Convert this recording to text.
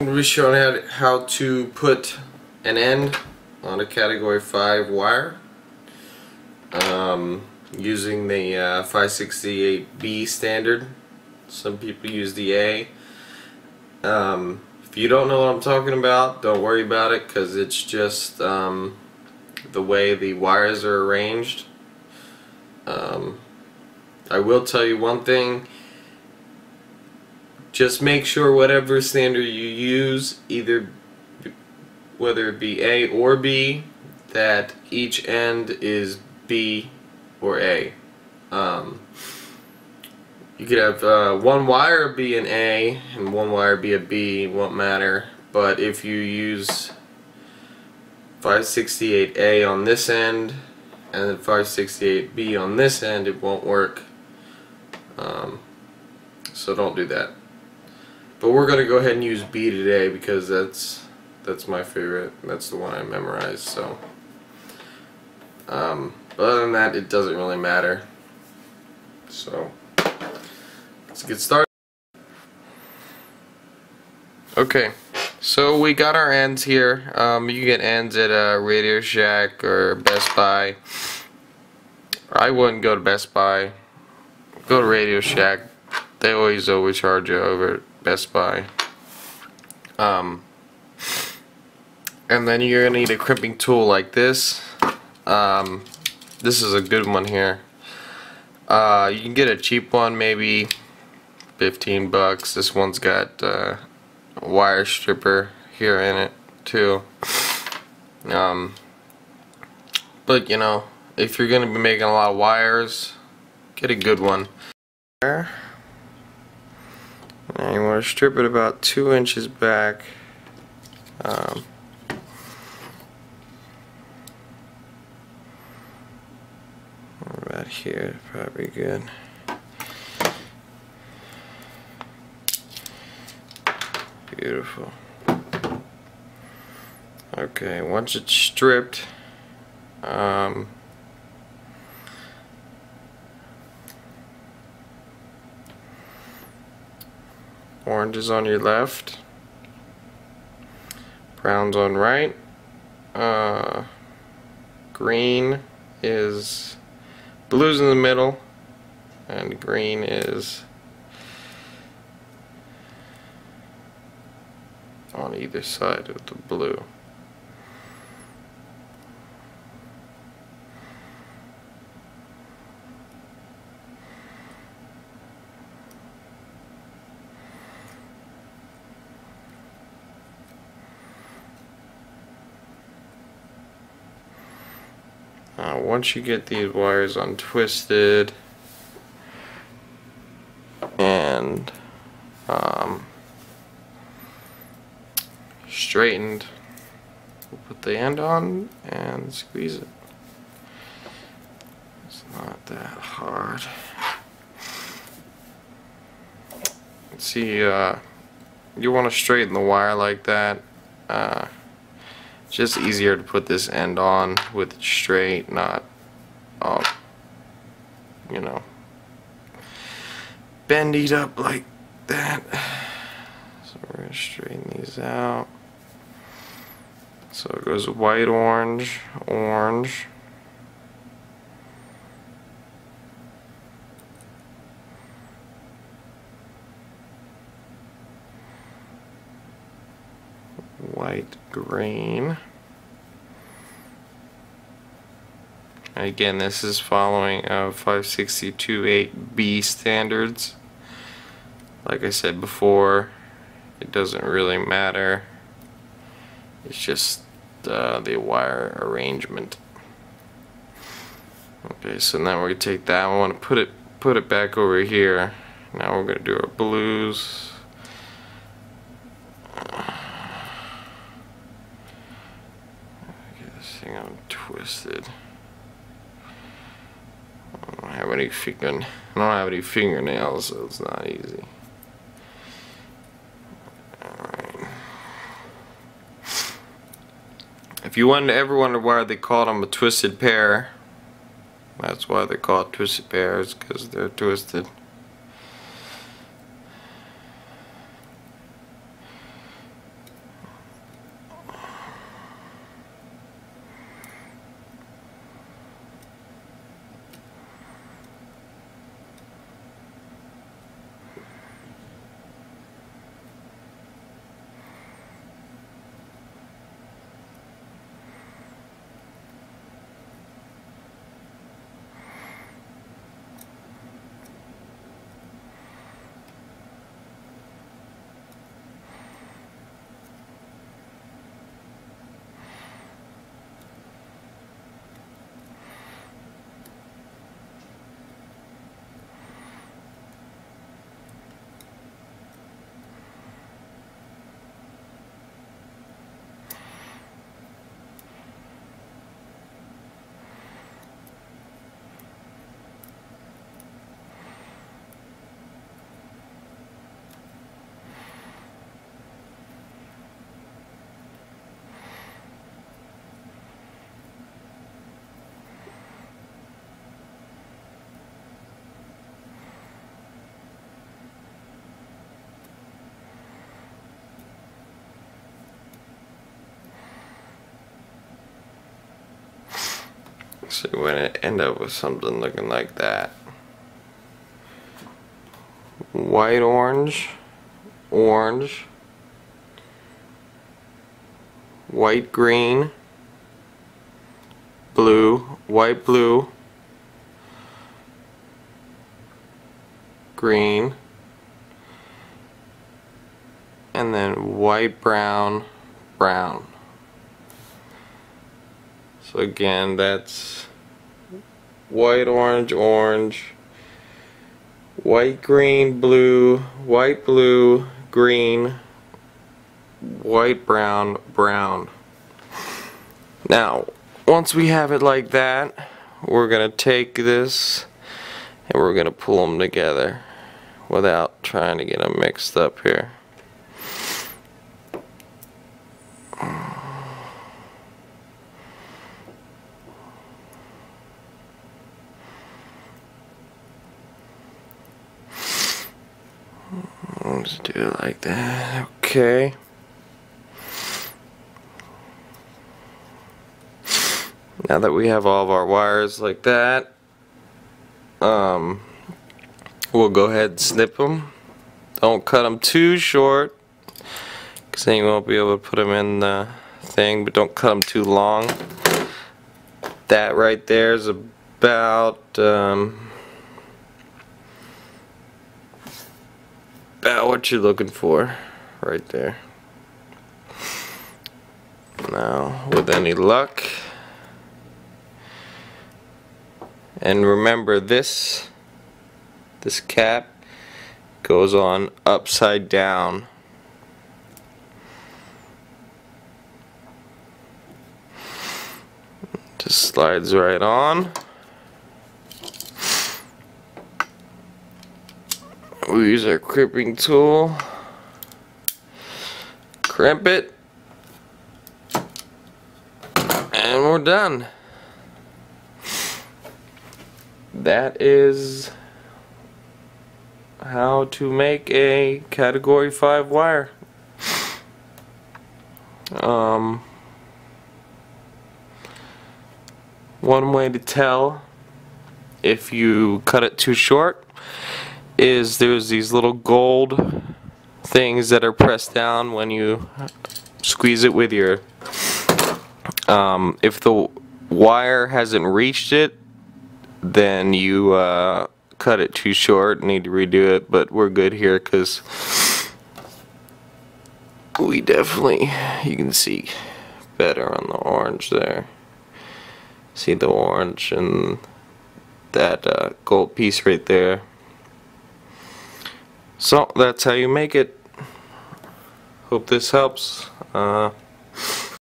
We'll be showing how to put an end on a category 5 wire using the 568B standard. Some people use the A. If you don't know what I'm talking about, don't worry about it, because it's just the way the wires are arranged. I will tell you one thing. Just make sure whatever standard you use, whether it be A or B, that each end is B or A. You could have one wire be an A and one wire be a B, it won't matter. But if you use 568A on this end and then 568B on this end, it won't work. So don't do that. But we're gonna go ahead and use B today because that's my favorite. That's the one I memorized. So, but other than that, it doesn't really matter. So, let's get started. Okay, so we got our ends here. You get ends at Radio Shack or Best Buy. I wouldn't go to Best Buy. Go to Radio Shack. They always overcharge you over at Best Buy. And then you're gonna need a crimping tool like this. This is a good one here. You can get a cheap one, maybe 15 bucks. This one's got a wire stripper here in it too. But you know, if you're gonna be making a lot of wires, get a good one. And you want to strip it about 2 inches back. About here, probably good. Beautiful. Okay, once it's stripped, orange is on your left, brown's on right, blue's in the middle, and green is on either side of the blue. Once you get these wires untwisted and straightened, we'll put the end on and squeeze it. It's not that hard. See, you want to straighten the wire like that. It's just easier to put this end on with it straight, not all, you know, bendied up like that. So we're going to straighten these out. So it goes white, orange, orange. White, green. Again, this is following 562.8B standards. Like I said before, it doesn't really matter. It's just the wire arrangement. Okay, so now we're gonna take that. I want to put it back over here. Now we're gonna do our blues. Thing untwisted. I don't have any fingernails, so it's not easy. Alright. If you ever wonder why they call them a twisted pair, that's why they're called twisted pairs, because they're twisted. So we're going to end up with something looking like that. White, orange, orange, white, green, blue, white, blue, green, and then white, brown, brown. So again, that's white, orange, orange, white, green, blue, white, blue, green, white, brown, brown. Now, once we have it like that, we're going to take this and we're going to pull them together without trying to get them mixed up here. Let's do it like that. Okay. Now that we have all of our wires like that, we'll go ahead and snip them. Don't cut them too short, because then you won't be able to put them in the thing, but don't cut them too long. That right there is about what you're looking for right there. Now, with any luck, and remember this cap goes on upside down. Just slides right on. We use our crimping tool, crimp it, and we're done. That is how to make a category 5 wire. One way to tell if you cut it too short is there's these little gold things that are pressed down when you squeeze it with your if the wire hasn't reached it, then you cut it too short, need to redo it, but we're good here because we definitely, you can see better on the orange there. See the orange and that gold piece right there. So that's how you make it. Hope this helps.